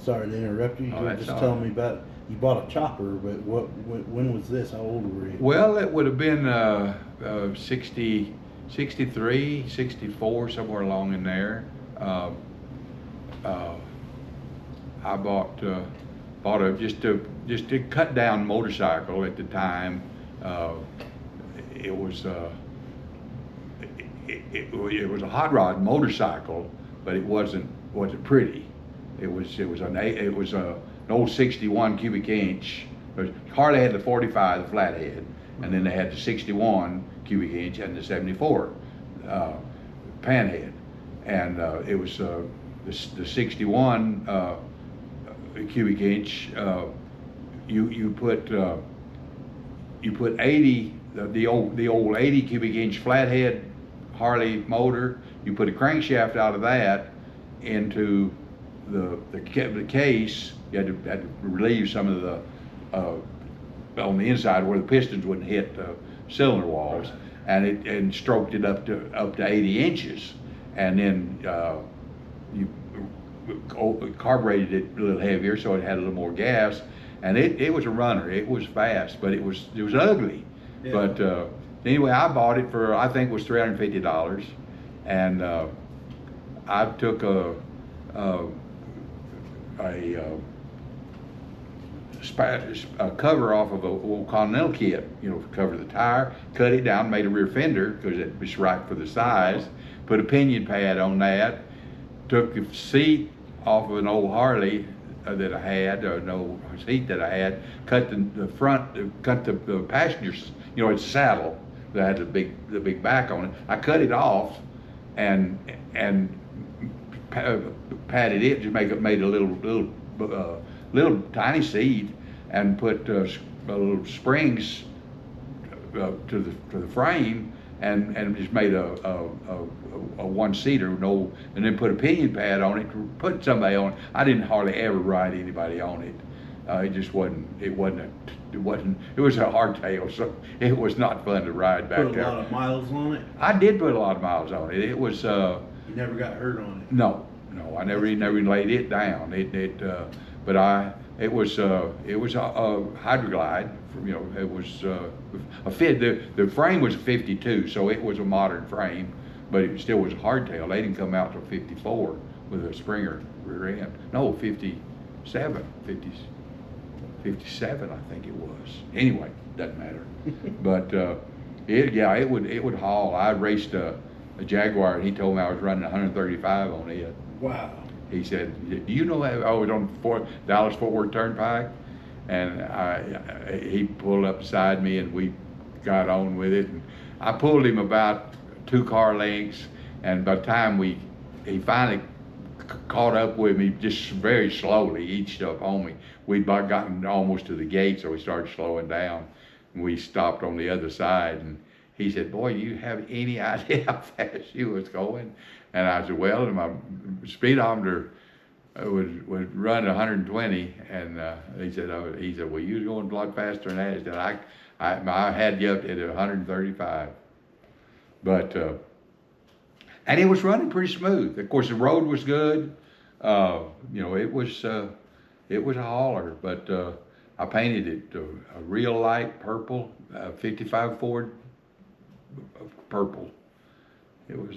Sorry to interrupt you. You Oh, were that's just all telling right. me about you bought a chopper, but when was this? How old were you? Well, it would have been 60, 63, 64, somewhere along in there. Uh, uh, I bought a just a cut down motorcycle at the time. Uh, it was it was a hot rod motorcycle, but it wasn't pretty. It was an old 61 cubic inch. Harley had the 45, the flathead, and then they had the 61 cubic inch and the 74 panhead, and it was the 61 cubic inch. You put 80 the old 80 cubic inch flathead Harley motor. You put a crankshaft out of that into the case. You had to relieve some of the on the inside where the pistons wouldn't hit the cylinder walls, and stroked it up to 80 inches, and then you carbureted it a little heavier so it had a little more gas, and it was a runner. It was fast, but it was ugly. Yeah. But anyway, I bought it for, I think it was $350, and I took a cover off of a old Continental kit, you know, to cover the tire, cut it down, made a rear fender because it was right for the size, put a pinion pad on that, took the seat off of an old Harley that I had, or an old seat that I had, cut the front, cut the passengers, you know, it's a saddle that had the big back on it. I cut it off and padded it, just made a little tiny seat, and put little springs to the frame, and just made a one-seater, and then put a pinion pad on it to put somebody on it. I didn't hardly ever ride anybody on it. It just wasn't. It was a hardtail, so it was not fun to ride back there. Put a lot of miles on it? I did put a lot of miles on it. It was. You never got hurt on it? No, I never even laid it down. But it was a Hydroglide. You know, it was a fit. The frame was a 52, so it was a modern frame, but it still was a hardtail. They didn't come out till 54 with a Springer rear end. No, 57, 57, I think it was. Anyway, doesn't matter. But it would haul. I raced a Jaguar, and he told me I was running 135 on it. Wow. He said, "Do you know that I was on Dallas-Fort Worth Turnpike?" And he pulled up beside me, and we got on with it. And I pulled him about 2 car lengths, and by the time he finally caught up with me, just very slowly, each up on me. We'd gotten almost to the gate, so we started slowing down. And we stopped on the other side, and he said, "Boy, you have any idea how fast you was going?" And I said, "Well, my speedometer would run 120." And he said, "Well, you was going a lot faster than that." He said, I had you up at 135. But and it was running pretty smooth. Of course, the road was good. You know, it was a hauler. But I painted it a real light purple, 55 Ford purple. It was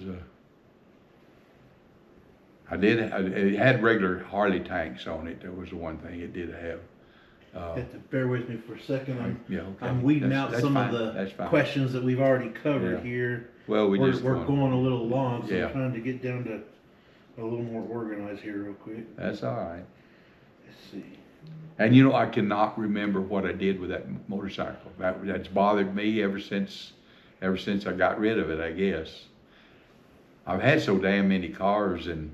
it had regular Harley tanks on it. That was the one thing it did have. You have to bear with me for a second. Okay. I'm weeding out some fine. of the questions that we've already covered here. Well, we're going a little long, so yeah. I'm trying to get down to a little more organized here real quick. That's all right. Let's see. And you know, I cannot remember what I did with that motorcycle. That's bothered me ever since I got rid of it, I guess. I've had so damn many cars and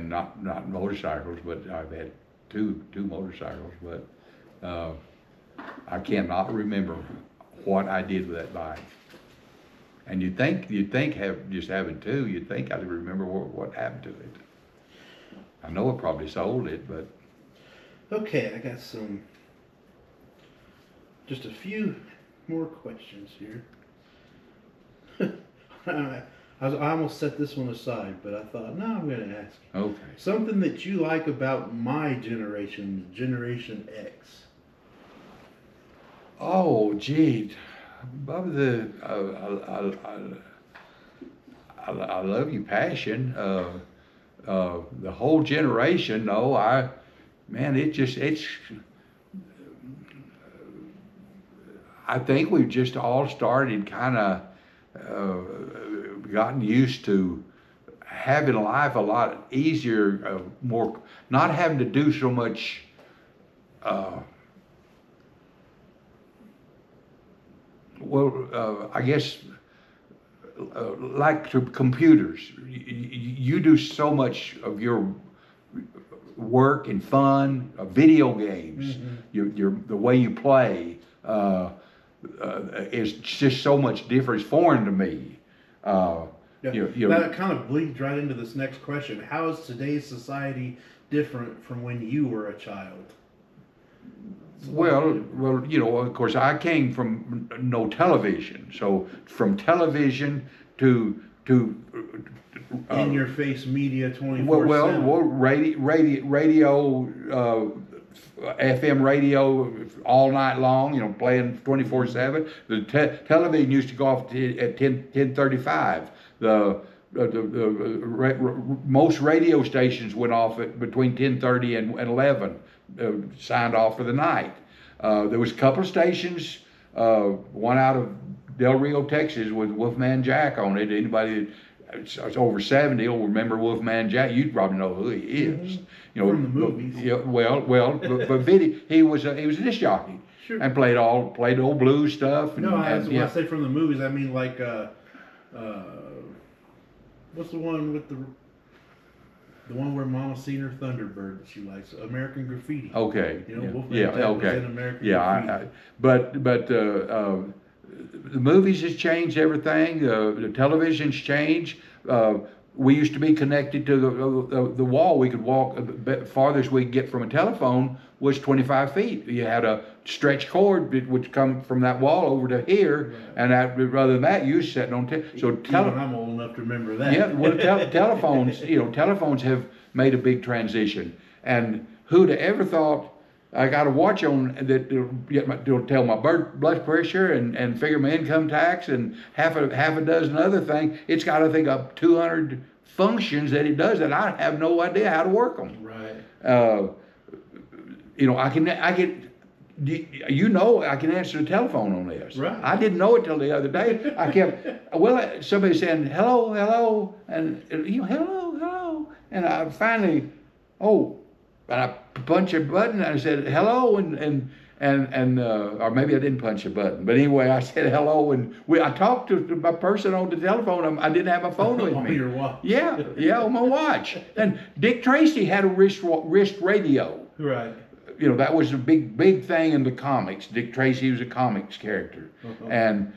not motorcycles, but I've had two motorcycles, but I cannot remember what I did with that bike. And you'd think just having two, you'd think I'd remember what happened to it. I know I probably sold it, but. Okay, I got just a few more questions here. I almost set this one aside, but I thought, no, I'm going to ask you. Okay. Something that you like about my generation, Generation X. Oh, gee, Bubba, I love your passion. The whole generation, though, I think we've just all started kind of gotten used to having life a lot easier, more, not having to do so much. I guess like to computers, you do so much of your work and fun, video games, the way you play is just so much different. It's foreign to me. That kind of bleeds right into this next question. How is today's society different from when you were a child? Well, of course, I came from no television, so from television to in your face media 24/7. Well, radio, FM radio all night long, playing 24/7. The television used to go off at 10:35. Most radio stations went off at between 10:30 and 11. Signed off for the night. There was a couple of stations, one out of Del Rio, Texas, with Wolfman Jack on it. Anybody that's over 70 will remember Wolfman Jack. You'd probably know who he is. From the movies. But video, he was a disc jockey. Sure. And played old blues stuff. When I say from the movies, I mean like what's the one with the one where Mama seen her Thunderbird that she likes, American Graffiti. Okay. Wolfman Jack was in American Graffiti. But the movies has changed everything. The television's changed. We used to be connected to the wall. We could walk. The farthest we could get from a telephone was 25 feet. You had a stretch cord that would come from that wall over to here, and rather than that, you was sitting on. I'm old enough to remember that. Yeah, well, telephones. Telephones have made a big transition, and who'd have ever thought? I got a watch on that will tell my blood pressure and figure my income tax and half a dozen other things. It's got, I think, up 200 functions that it does that I have no idea how to work them. Right. I can answer the telephone on this. Right. I didn't know it till the other day. I kept, somebody saying, hello, and hello, and I finally, and I punched a button. And I said hello, and or maybe I didn't punch a button. But anyway, I said hello, and I talked to my person on the telephone. I didn't have my phone with me. On your watch. Yeah, on my watch. And Dick Tracy had a wrist radio. Right. That was a big thing in the comics. Dick Tracy was a comics character, and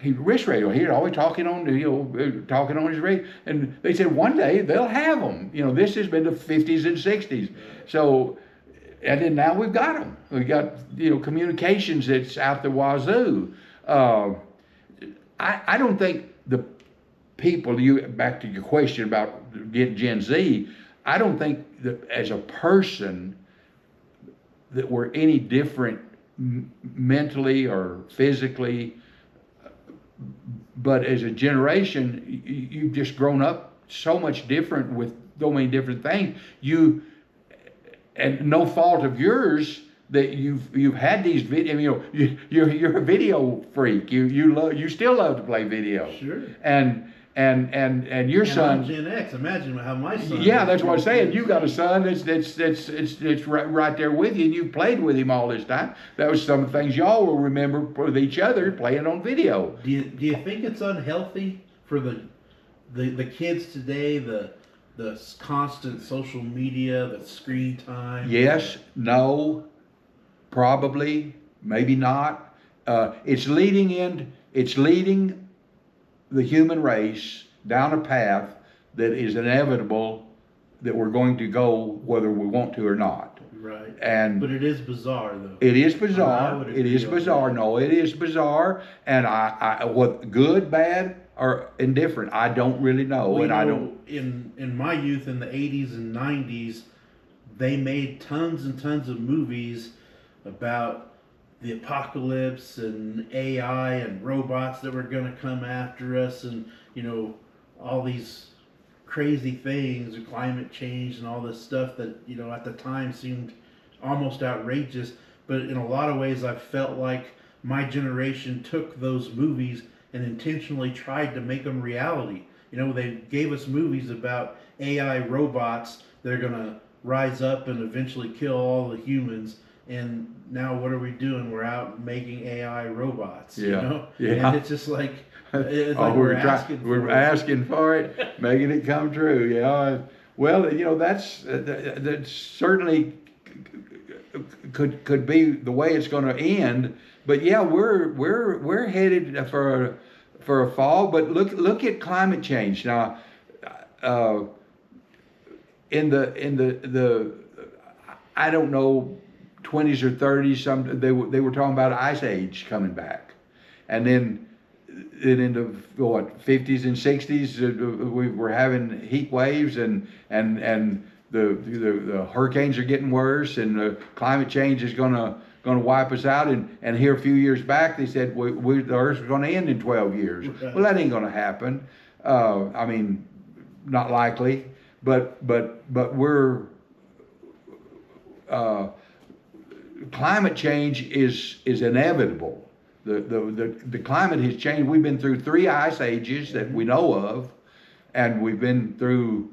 he wrist radio. He was always talking on his radio. And they said one day they'll have them. This has been the 50s and 60s. So, and then now we've got them. We got communications that's out the wazoo. I don't think the people. Back to your question about Gen Z. I don't think that as a person that we're any different mentally or physically. But as a generation, you've just grown up so much different with so many different things. And no fault of yours that you've had these video. You're a video freak. You still love to play video. Sure. And your son. I'm Gen X. Imagine how my son. Yeah, that's what I'm saying. You got a son that's right there with you, and you've played with him all this time. That was some of the things y'all will remember with each other playing on video. Do you think it's unhealthy for the kids today? The constant social media, the screen time. Yes. No. Probably. Maybe not. It's leading the human race down a path that is inevitable that we're going to go whether we want to or not. Right. But it is bizarre though. It is bizarre. It is bizarre. No, it is bizarre. And I what good, bad, or indifferent? I don't really know, Well, and I don't. in my youth in the 80s and 90s, they made tons and tons of movies about the apocalypse and AI and robots that were going to come after us, and all these crazy things, and climate change and all this stuff that at the time seemed almost outrageous. But in a lot of ways, I felt like my generation took those movies and intentionally tried to make them reality. They gave us movies about AI robots that are going to rise up and eventually kill all the humans. And now what are we doing? We're out making AI robots, Yeah. And it's just like, it's like we're asking for it, making it come true. Yeah. Well, that's certainly could be the way it's going to end. But yeah, we're headed for a fall. But look at climate change now. In the I don't know, 20s or 30s, they were talking about ice age coming back, and then in the 50s and 60s we were having heat waves, and the hurricanes are getting worse, and the climate change is gonna wipe us out. And here a few years back they said the Earth's going to end in 12 years. Right. Well, that ain't going to happen. I mean, not likely. But we're climate change is inevitable. The climate has changed. We've been through 3 ice ages that we know of, and we've been through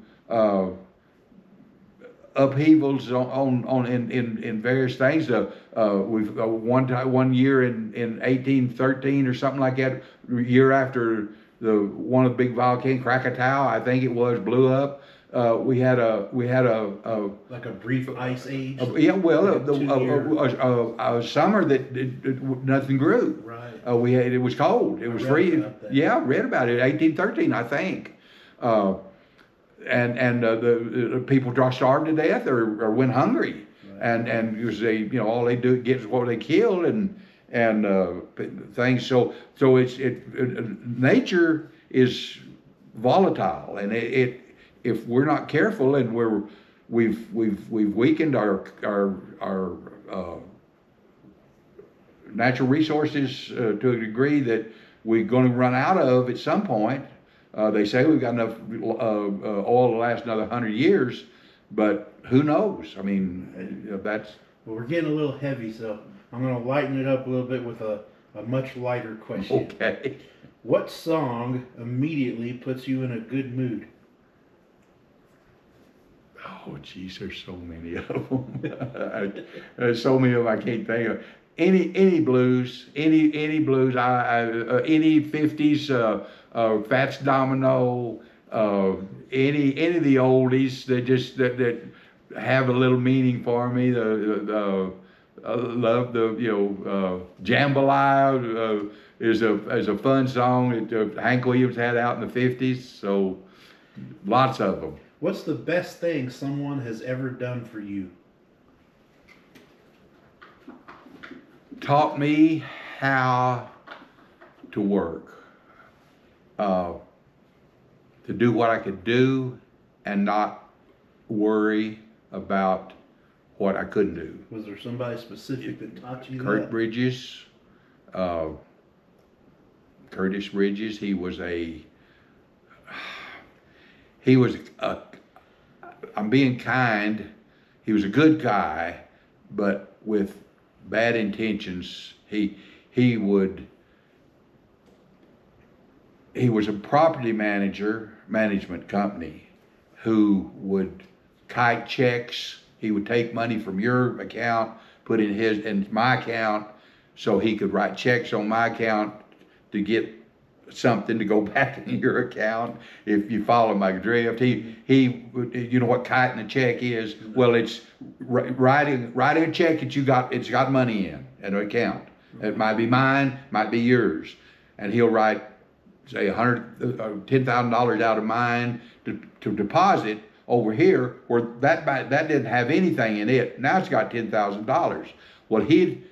upheavals in various things. We've one year in 1813 or something like that, year after one of the big volcanoes, Krakatoa, I think it was, blew up. We had a like a brief ice age. Yeah, well, a summer that nothing grew. Right. It was cold. It was free. Yeah, I read about it. 1813, I think. And the people starved to death or went hungry. Right. And it was all they do get is what they kill and things. So nature is volatile, and if we're not careful, and we've weakened our natural resources to a degree that we're going to run out of at some point. They say we've got enough oil to last another 100 years, but who knows? I mean, that's. Well, we're getting a little heavy, so I'm going to lighten it up a little bit with a much lighter question. Okay. What song immediately puts you in a good mood? Oh, geez, there's so many of them. There's so many of them I can't think of. Any blues, any blues. Any 50s. Fats Domino. Any of the oldies that have a little meaning for me. I love Jambalaya is a fun song that Hank Williams had out in the 50s. So lots of them. What's the best thing someone has ever done for you? Taught me how to work, to do what I could do and not worry about what I couldn't do. Was there somebody specific that taught you Kurt that? Bridges, Curtis Bridges. He was I'm being kind, he was a good guy, but with bad intentions. He was a property management company who would kite checks. He would take money from your account, put in my account, so he could write checks on my account to get something to go back in your account. If you follow my drift, he you know what kiting a check is? Well, it's writing a check that it's got money in an account. It might be mine, might be yours, and he'll write, say, $10,000 out of mine to deposit over here, where that didn't have anything in it. Now it's got $10,000. Well, he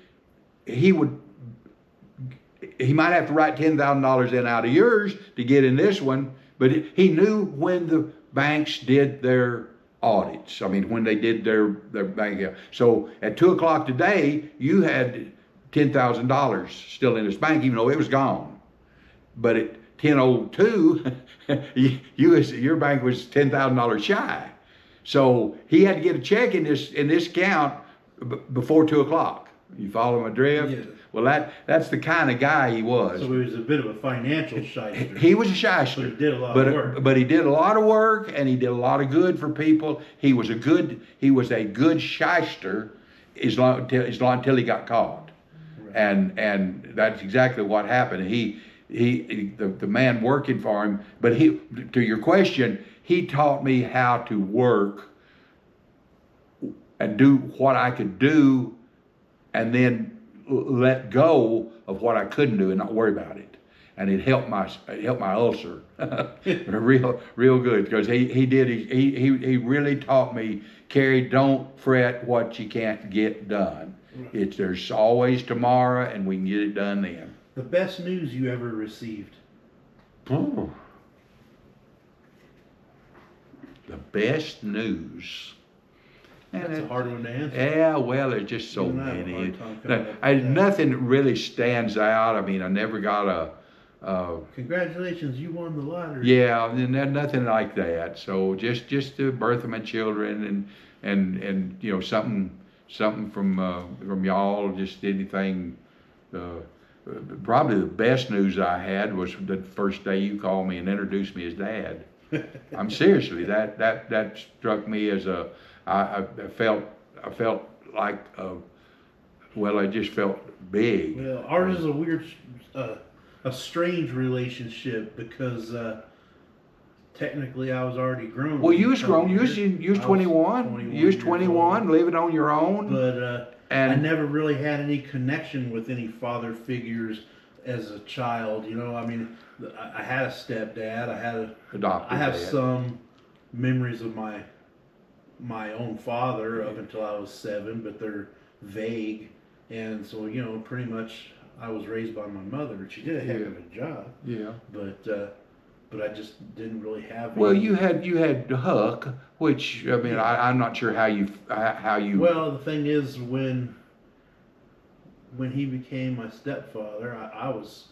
he might have to write $10,000 in out of yours to get in this one, but he knew when the banks did their audits. I mean, when they did their bank account. So at 2 o'clock today, you had $10,000 still in this bank, even though it was gone. But at 10:02, your bank was $10,000 shy. So he had to get a check in this account before 2 o'clock. You follow my drift? Yeah. Well, that's the kind of guy he was. So he was a bit of a financial shyster. He was a shyster. But he did a lot of work. But he did a lot of work, and he did a lot of good for people. He was a good shyster until he got caught. Right. And that's exactly what happened. The man working for him, but to your question, he taught me how to work and do what I could do, and then let go of what I couldn't do and not worry about it. And it helped my ulcer real good, because he really taught me, Cary, don't fret what you can't get done. There's always tomorrow, and we can get it done then. The best news you ever received? Oh. The best news. That's a hard one to answer. Yeah, well, there's just so many. Nothing really stands out. I mean, I never got congratulations, you won the lottery. Yeah, nothing like that. So just the birth of my children, and you know, something from y'all. Just anything. Probably the best news I had was the first day you called me and introduced me as Dad. I'm seriously, that struck me as I felt like I just felt big. Well, ours is a weird, a strange relationship, because technically I was already grown. Well, you was grown. You was 21. You was 21, living on your own. But I never really had any connection with any father figures as a child. You know, I mean, I had a stepdad. I have some memories of my own father up until I was 7, but they're vague. And so, you know, pretty much I was raised by my mother. She did a heck of a job. Yeah. But I just didn't really have. Well, you had Huck, which I mean, I'm not sure how you. Well, the thing is, when he became my stepfather, I was.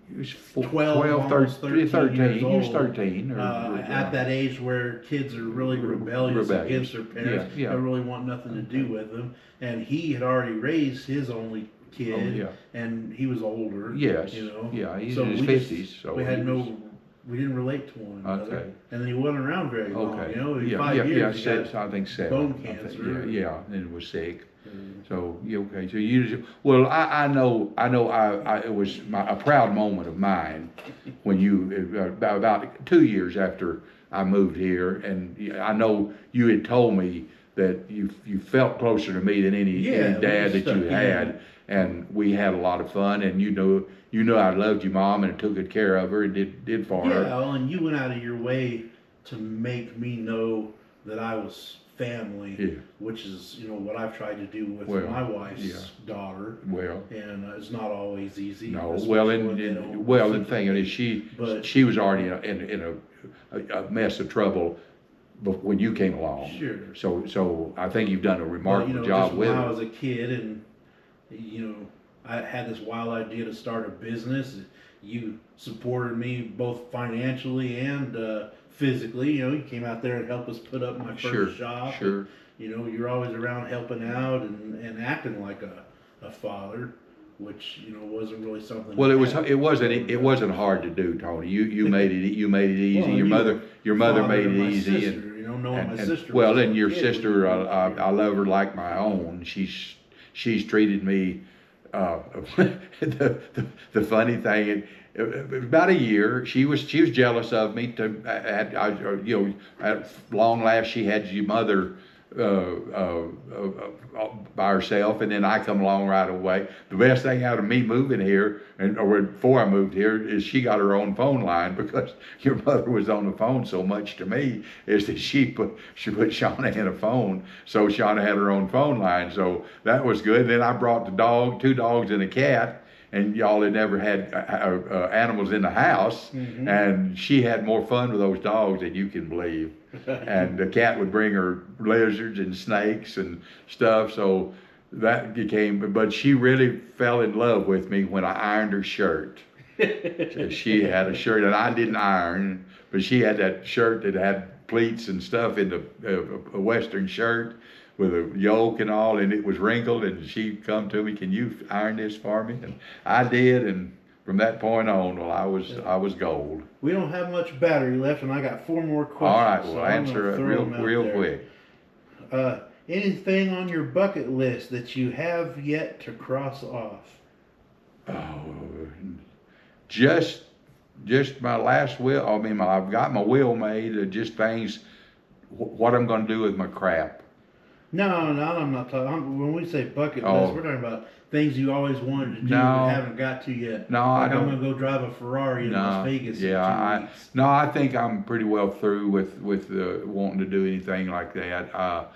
He was 12, 13 years old. He was 13. At that age where kids are really rebellious against their parents. They really want nothing to do with them. And he had already raised his only kid, and he was older. Yes. You know. Yeah, he's in his 50s. So we didn't relate to one another. Okay. And then he wasn't around very long. Okay. You know, 5 years. I think 7. Bone cancer. And it was sick. So okay. So it was a proud moment of mine when you about 2 years after I moved here, and I know you had told me that you felt closer to me than any dad that you had, and we had a lot of fun, and you know I loved your mom and took good care of her and did for her. Yeah, well, and you went out of your way to make me know that I was family, which is, you know, what I've tried to do with my wife's daughter. Well, and it's not always easy. No, the thing is, she was already in a mess of trouble when you came along. Sure. So I think you've done a remarkable job with it. When I was a kid, and you know, I had this wild idea to start a business. You supported me both financially and physically. You know, you came out there and helped us put up my first shop. Sure. And, you know, you're always around helping out and acting like a father, which, you know, wasn't really something. Well, it wasn't hard to do, Tony. You made it easy. Well, your mother made it easy. Sister, you know, knowing my sister. Well, and your sister, I love her like my own. She's treated me. The funny thing, about a year, she was jealous of me. At long last, she had your mother by herself, and then I come along right away. The best thing out of me moving here, or before I moved here, is she got her own phone line, because your mother was on the phone so much to me, is that she put Shauna in a phone, so Shauna had her own phone line, so that was good. Then I brought the dog, 2 dogs and a cat, and y'all had never had animals in the house, Mm-hmm. and she had more fun with those dogs than you can believe. And the cat would bring her lizards and snakes and stuff, so that became, but she really fell in love with me when I ironed her shirt. So she had a shirt that I didn't iron, but she had that shirt that had pleats and stuff in the a Western shirt with a yoke and all, and it was wrinkled, and she'd come to me, can you iron this for me? And I did, and from that point on, well, I was gold. We don't have much battery left, and I got 4 more questions. All right, well, so I'm answer it gonna throw them out real there. quick. Anything on your bucket list that you have yet to cross off? Oh, just my last will. I mean, I've got my will made. Just things, what I'm going to do with my crap. No, I'm not talking. When we say bucket Oh. list, we're talking about things you always wanted to do No. but haven't got to yet. No, like I don't. I'm gonna go drive a Ferrari in Las Vegas in 2 weeks. No, I think I'm pretty well through with wanting to do anything like that.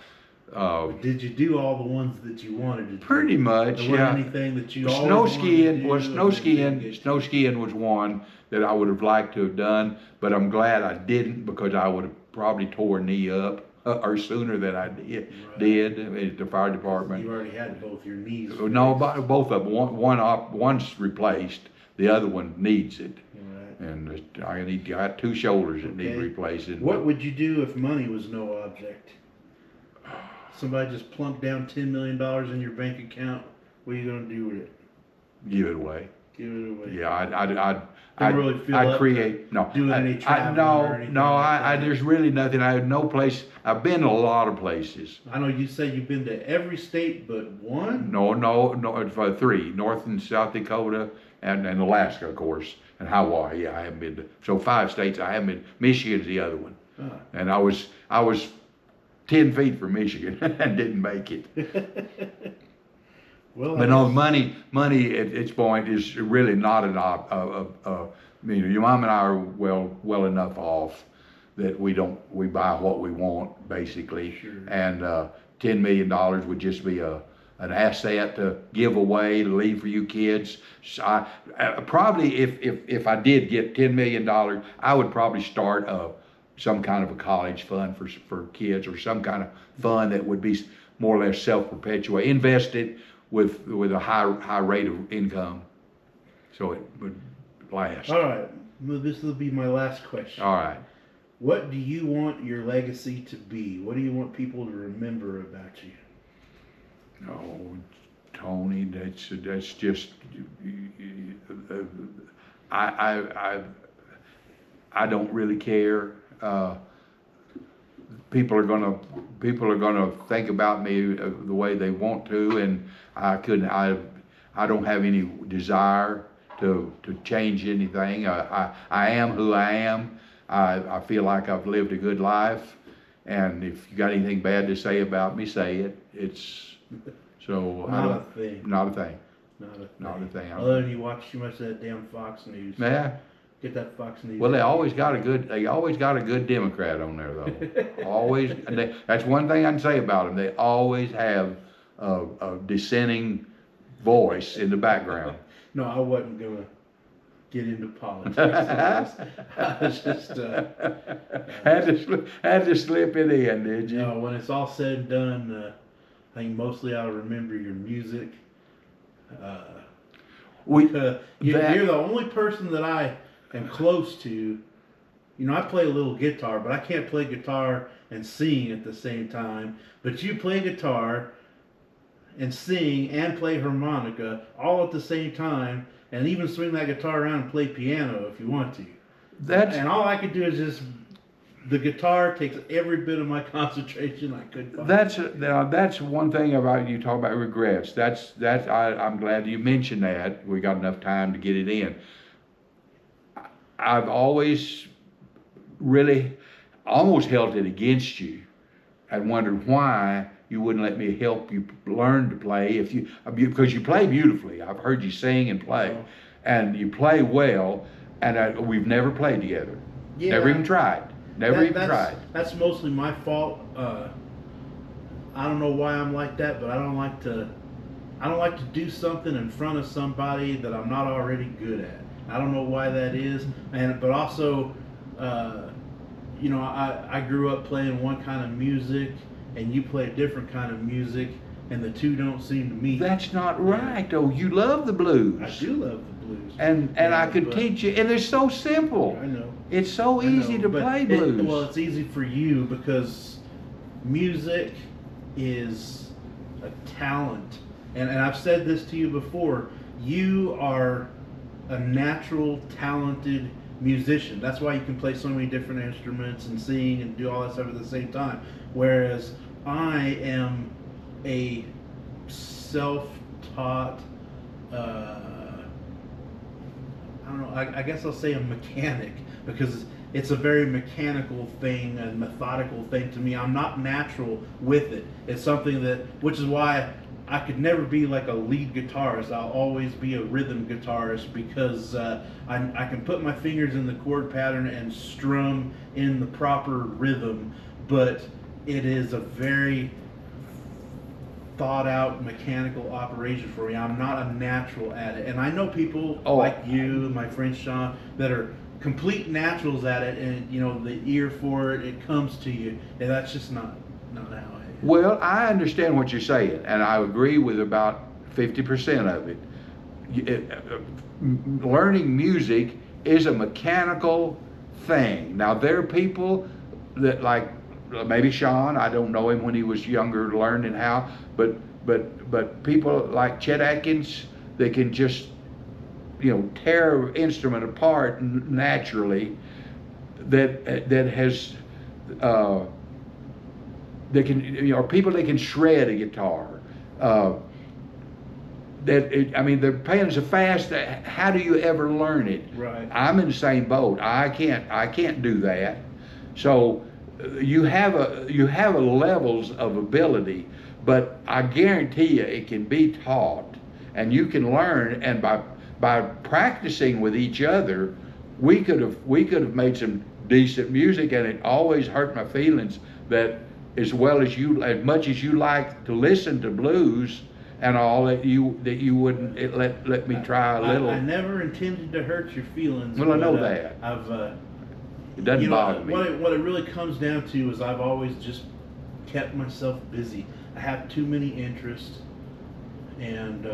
Did you do all the ones that you wanted to do? Pretty much, There wasn't anything that you always wanted to do Snow skiing was one that I would have liked to have done, but I'm glad I didn't, because I would have probably tore a knee up or sooner than I did at the fire department. You already had both your knees. No, both of them. One's replaced. The other one needs it, Right. and I got 2 shoulders that need Okay. replacing. What would you do if money was no object? Somebody just plunked down $10 million in your bank account. What are you gonna do with it? Give it away. Give it away. Yeah, Don't really feel I'd up create, no. doing any traveling or anything like that. There's really nothing. I have no place. I've been to a lot of places. I know you say you've been to every state but one. No, 3, North and South Dakota, and Alaska, of course, and Hawaii. Yeah, I haven't been to, so 5 states I haven't been. Michigan's the other one. Ah. And I was 10 feet from Michigan and didn't make it. Well, But no, money at its point is really not I mean, your mom and I are well enough off that we buy what we want, basically. Sure. And $10 million would just be an asset to give away, to leave for you kids. So I probably, if I did get $10 million, I would probably start some kind of a college fund for kids, or some kind of fund that would be more or less self-perpetuate, invested with a high rate of income, so it would last. all right. Well, this will be my last question. All right. What do you want your legacy to be? What do you want people to remember about you? Oh, Tony, that's just I don't really care. People are gonna think about me the way they want to, and I don't have any desire to change anything. I am who I am. I feel like I've lived a good life, and if you got anything bad to say about me, say it. It's so Not a thing. Not a thing. Not a thing. I'm- Other than you watch too much of that damn Fox News. Yeah. Get that Fox News. Well, they always got a good Democrat on there, though. Always. And that's one thing I can say about them. They always have a dissenting voice in the background. No, I wasn't gonna get into politics. I was just. Had to slip it in, did you? When it's all said and done, I think mostly I'll remember your music. You're the only person that I am close to. You know, I play a little guitar, but I can't play guitar and sing at the same time. But you play guitar and sing and play harmonica all at the same time, and even swing that guitar around and play piano if you want to. And all I could do is just, the guitar takes every bit of my concentration I could find. That's one thing about you talk about regrets. I'm glad you mentioned that. We got enough time to get it in. I've always really almost held it against you and wondered why you wouldn't let me help you learn to play because you play beautifully. I've heard you sing and play, and you play well, and we've never played together. Yeah, never even tried. Tried. That's mostly my fault. I don't know why I'm like that, but I I don't like to do something in front of somebody that I'm not already good at. I don't know why that is, but also, you know, I grew up playing one kind of music, and you play a different kind of music, and the two don't seem to meet. That's not right, though. You love the blues. I do love the blues. And I could teach you, and it's so simple. I know. It's so easy to play blues. Well, it's easy for you because music is a talent. And I've said this to you before. You are a natural, talented musician. That's why you can play so many different instruments and sing and do all that stuff at the same time. Whereas I am a self-taught, I don't know, I guess I'll say a mechanic, because it's a very mechanical thing and methodical thing to me. I'm not natural with it. It's something that, which is why I could never be like a lead guitarist. I'll always be a rhythm guitarist, because I can put my fingers in the chord pattern and strum in the proper rhythm, but it is a very thought out mechanical operation for me. I'm not a natural at it. And I know people like you, my friend Sean, that are complete naturals at it, and you know, the ear for it, it comes to you. And that's just not how I am. Well, I understand what you're saying, and I agree with about 50% of it. Learning music is a mechanical thing. Now, there are people that, like maybe Sean, I don't know him when he was younger learning how, but people like Chet Atkins, they can just, you know, tear an instrument apart naturally. That has they can, you know, people that can shred a guitar. I mean, they're playing so fast. How do you ever learn it? Right. I'm in the same boat. I can't do that. So you have a levels of ability, but I guarantee you it can be taught, and you can learn. And by practicing with each other, we could have made some decent music. And it always hurt my feelings that as much as you like to listen to blues and all, that you wouldn't let me try a little. I never intended to hurt your feelings. Well, I know that. It doesn't bother me. What it really comes down to is I've always just kept myself busy. I have too many interests, and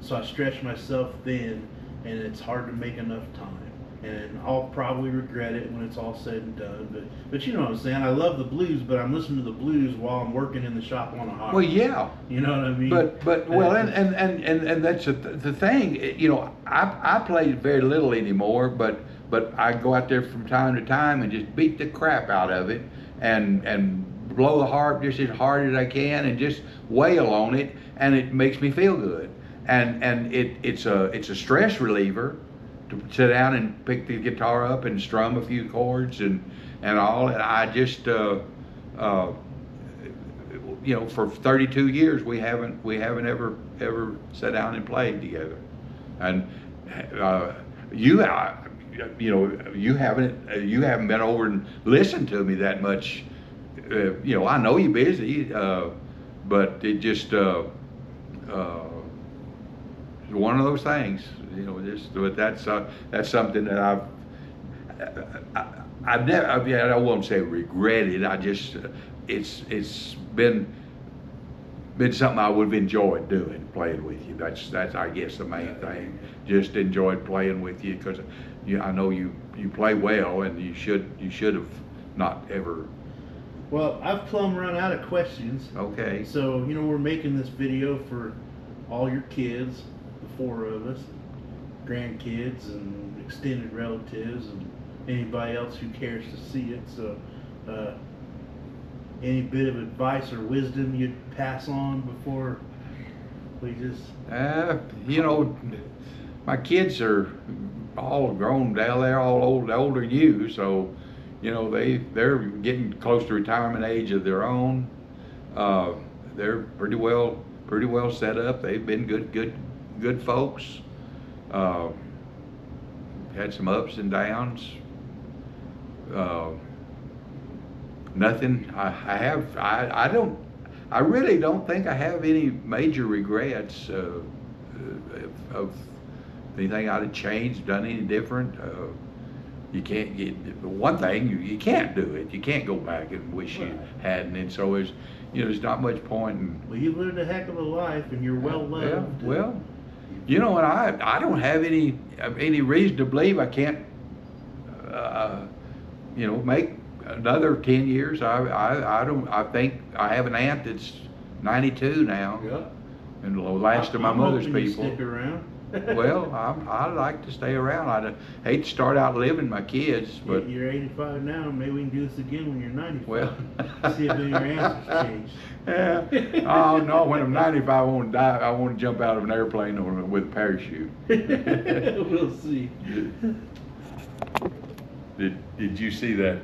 so I stretch myself thin, and it's hard to make enough time. And I'll probably regret it when it's all said and done. But you know what I'm saying? I love the blues, but I'm listening to the blues while I'm working in the shop on a harp. Well, yeah. You know what I mean? But well, and that's the thing. You know, I play very little anymore, but I go out there from time to time and just beat the crap out of it, and blow the harp just as hard as I can, and just wail on it, and it makes me feel good. And it's a stress reliever to sit down and pick the guitar up and strum a few chords and all. And I just you know, for 32 years we haven't ever sat down and played together. And you know, you haven't been over and listened to me that much. You know, I know you're busy, but it just one of those things, you know. But that's something that I've never. I won't say regretted. I just it's been something I would have enjoyed doing, playing with you. That's I guess the main thing. Just enjoyed playing with you, because I know you play well, and you should have not ever. Well, I've plumb run out of questions. Okay. So, you know, we're making this video for all your kids, the 4 of us, grandkids and extended relatives and anybody else who cares to see it. So, any bit of advice or wisdom you'd pass on before we just... You know, my kids are all grown down there, all older than you, so you know, they're getting close to retirement age of their own. They're pretty well set up. They've been good folks. Had some ups and downs. Nothing. I really don't think I have any major regrets of anything I'd have changed, done any different. You can't get one thing. You can't do it. You can't go back and wish you hadn't. And so there's, there's not much point in. Well, you've lived a heck of a life, and you're well loved. Yeah, well, and I don't have any reason to believe I can't, make another 10 years. I don't. I think I have an aunt that's 92 now. Yeah. And the last of my mother's hoping you people. stick around. Well, I like to stay around. I hate to start out living my kids, but You're 85 now. Maybe we can do this again when you're 95. well, See if any of your answers changed. Yeah. Oh no, when I'm 95, I want to die. I want to jump out of an airplane with a parachute. We'll see. Did you see that?